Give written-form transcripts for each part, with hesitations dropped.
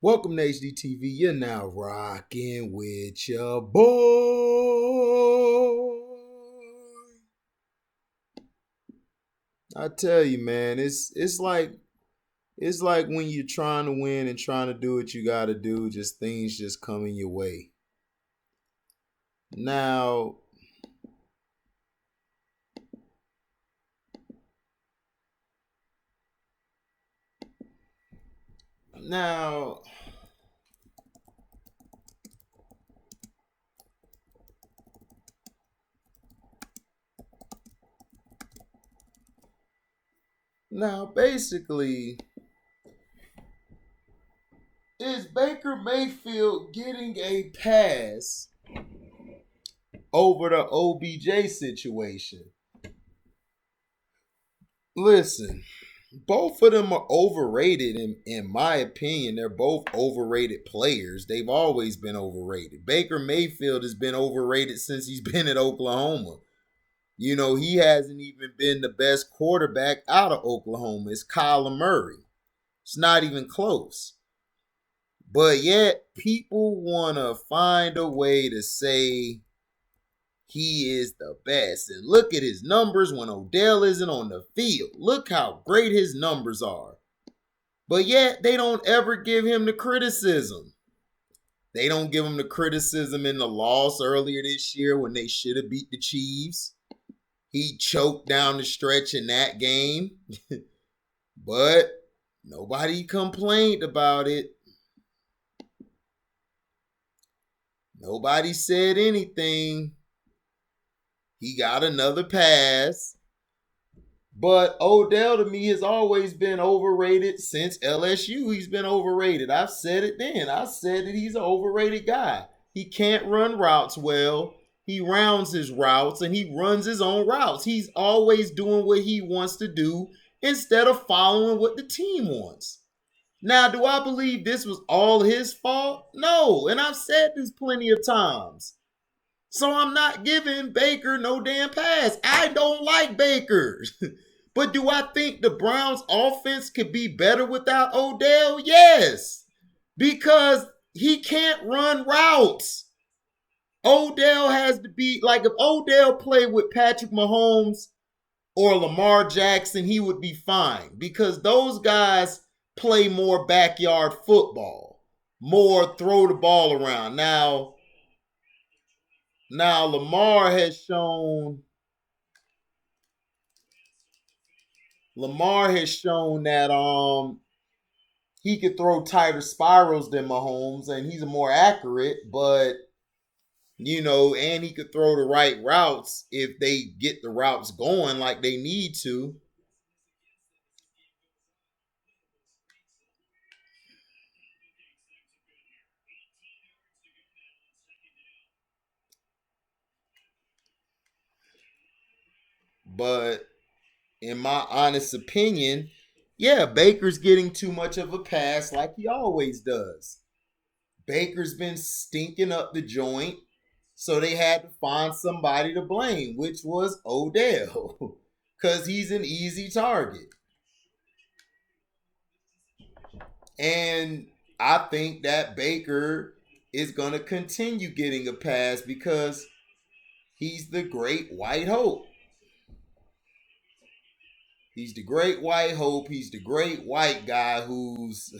Welcome to HDTV. You're now rocking with your boy. I tell you, man, it's like when you're trying to win and trying to do what you got to do, just things just coming your way. Now, now, basically, is Baker Mayfield getting a pass over the OBJ situation? Listen, both of them are overrated in my opinion. They're both overrated players. They've always been overrated. Baker Mayfield has been overrated since he's been at Oklahoma. You know, he hasn't even been the best quarterback out of Oklahoma. It's Kyler Murray. It's not even close. But yet, people want to find a way to say he is the best. And look at his numbers when Odell isn't on the field. Look how great his numbers are. But yet, they don't ever give him the criticism. They don't give him the criticism in the loss earlier this year when they should have beat the Chiefs. He choked down the stretch in that game. But nobody complained about it. Nobody said anything. He got another pass. But Odell, to me, has always been overrated since LSU. He's been overrated. I've said it then. I said that he's an overrated guy. He can't run routes well. He rounds his routes and he runs his own routes. He's always doing what he wants to do instead of following what the team wants. Now, do I believe this was all his fault? No. And I've said this plenty of times. So I'm not giving Baker no damn pass. I don't like Baker. But do I think the Browns offense could be better without Odell? Yes. Because he can't run routes. Odell has to be, like if Odell played with Patrick Mahomes or Lamar Jackson, he would be fine. Because those guys play more backyard football. More throw the ball around. Now Lamar has shown that he could throw tighter spirals than Mahomes and he's more accurate, but and he could throw the right routes if they get the routes going like they need to. But in my honest opinion, yeah, Baker's getting too much of a pass like he always does. Baker's been stinking up the joint, so they had to find somebody to blame, which was Odell, because he's an easy target. And I think that Baker is going to continue getting a pass because he's the great white hope. He's the great white hope. He's the great white guy who's,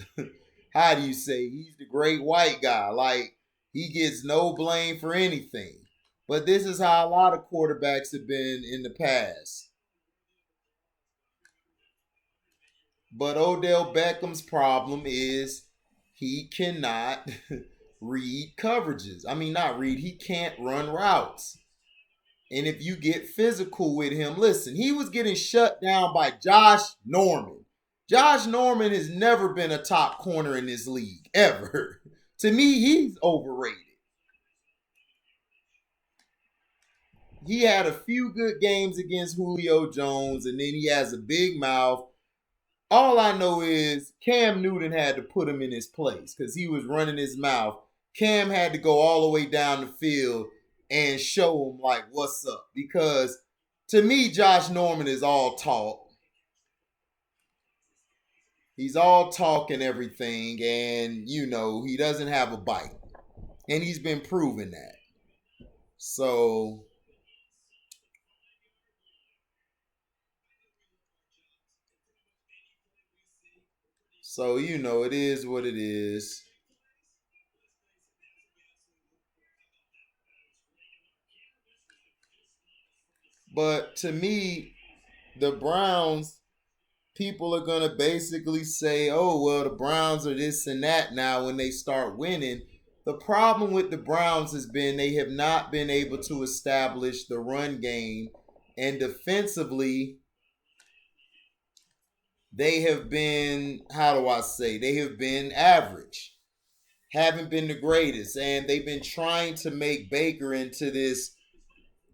how do you say, he's the great white guy. Like, he gets no blame for anything. But this is how a lot of quarterbacks have been in the past. But Odell Beckham's problem is he cannot read coverages. I mean, not read, he can't run routes. And if you get physical with him, listen, he was getting shut down by Josh Norman. Josh Norman has never been a top corner in this league, ever. To me, he's overrated. He had a few good games against Julio Jones, and then he has a big mouth. All I know is Cam Newton had to put him in his place because he was running his mouth. Cam had to go all the way down the field and show him, like, what's up. Because to me, Josh Norman is all talk. He's all talk and everything, and he doesn't have a bite, and he's been proving that. So, it is what it is. But to me, the Browns, people are going to basically say, oh, well, the Browns are this and that now when they start winning. The problem with the Browns has been they have not been able to establish the run game. And defensively, they have been, how do I say, they have been average. Haven't been the greatest. And they've been trying to make Baker into this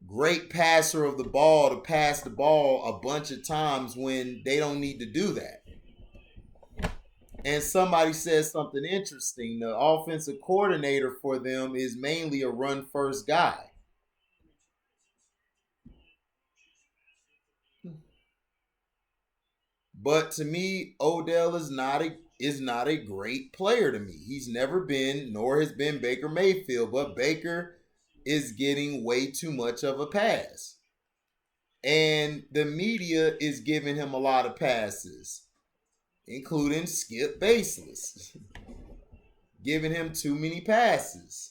great passer of the ball to pass the ball a bunch of times when they don't need to do that. And somebody says something interesting. The offensive coordinator for them is mainly a run first guy. But to me, Odell is not a great player to me. He's never been, nor has been Baker Mayfield, but Baker is getting way too much of a pass. And the media is giving him a lot of passes, including Skip Baseless, giving him too many passes.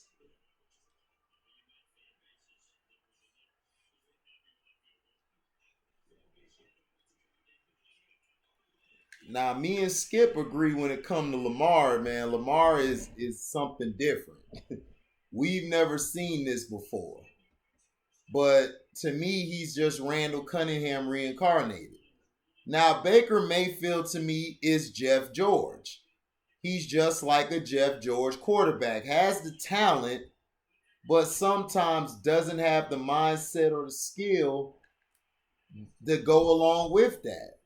Now, me and Skip agree when it comes to Lamar, man. Lamar is something different. We've never seen this before. But to me, he's just Randall Cunningham reincarnated. Now, Baker Mayfield to me is Jeff George. He's just like a Jeff George quarterback. Has the talent, but sometimes doesn't have the mindset or the skill to go along with that.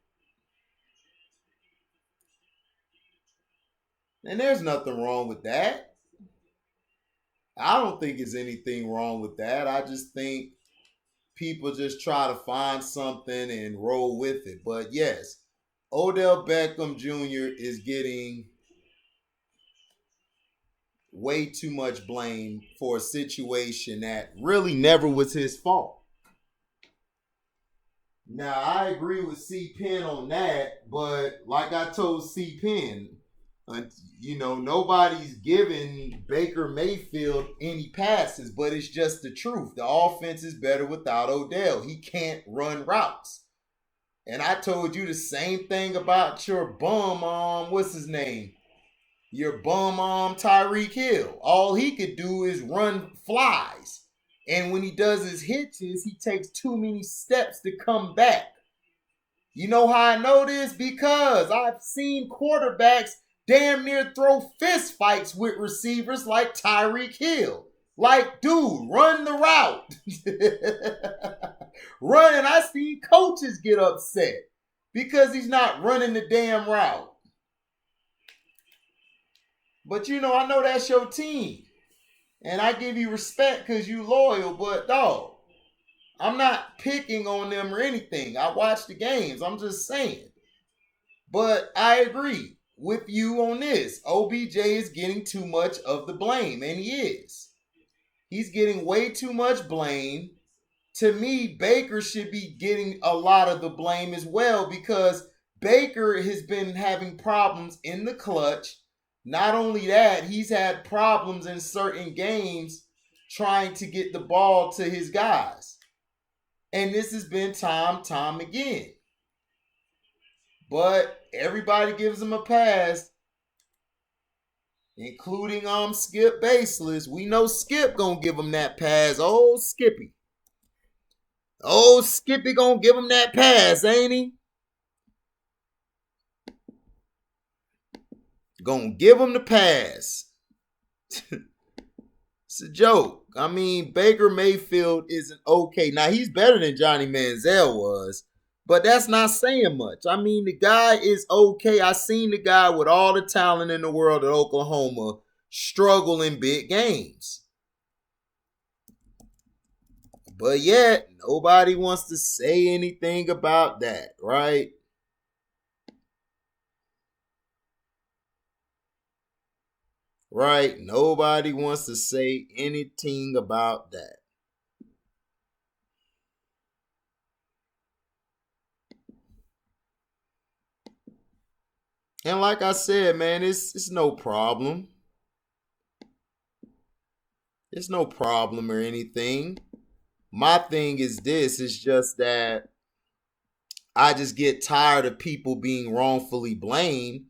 And there's nothing wrong with that. I don't think there's anything wrong with that. I just think people just try to find something and roll with it. But yes, Odell Beckham Jr. is getting way too much blame for a situation that really never was his fault. Now, I agree with C. Penn on that, but like I told C. Penn, uh, nobody's giving Baker Mayfield any passes, but it's just the truth. The offense is better without Odell. He can't run routes. And I told you the same thing about your bum, what's his name? Your bum, Tyreek Hill. All he could do is run flies. And when he does his hitches, he takes too many steps to come back. You know how I know this? Because I've seen quarterbacks damn near throw fist fights with receivers like Tyreek Hill. Like, dude, run the route. Run, and I see coaches get upset because he's not running the damn route. But I know that's your team. And I give you respect because you loyal, but dog, I'm not picking on them or anything. I watch the games. I'm just saying. But I agree with you on this. OBJ is getting too much of the blame, and he is. He's getting way too much blame. To me, Baker should be getting a lot of the blame as well because Baker has been having problems in the clutch. Not only that, he's had problems in certain games trying to get the ball to his guys. And this has been time again. But everybody gives him a pass, including Skip Baseless. We know Skip gonna give him that pass. Oh, Skippy. Oh, Skippy gonna give him that pass, ain't he? Gonna give him the pass. It's a joke. I mean, Baker Mayfield isn't okay. Now, he's better than Johnny Manziel was, but that's not saying much. I mean, the guy is okay. I seen the guy with all the talent in the world at Oklahoma struggle in big games. But yet, nobody wants to say anything about that, right? Right? Nobody wants to say anything about that. And like I said, man, it's no problem. It's no problem or anything. My thing is this, it's just that I just get tired of people being wrongfully blamed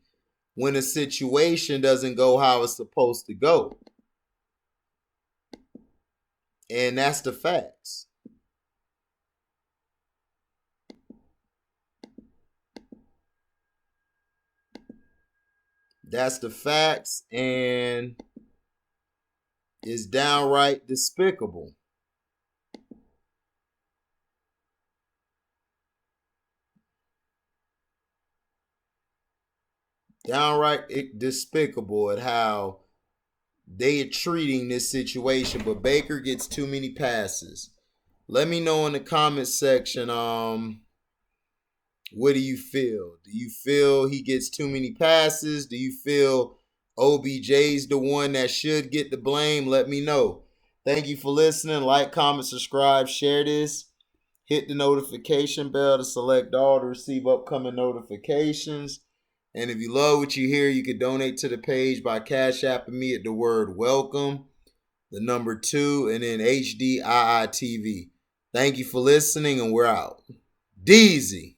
when a situation doesn't go how it's supposed to go. And that's the facts. That's the facts, and it's downright despicable. Downright despicable at how they are treating this situation, but Baker gets too many passes. Let me know in the comment section, what do you feel? Do you feel he gets too many passes? Do you feel OBJ's the one that should get the blame? Let me know. Thank you for listening. Like, comment, subscribe, share this. Hit the notification bell to select all to receive upcoming notifications. And if you love what you hear, you can donate to the page by Cash Apping me at the word welcome, the number 2, and then HDIITV. Thank you for listening, and we're out. Deezy.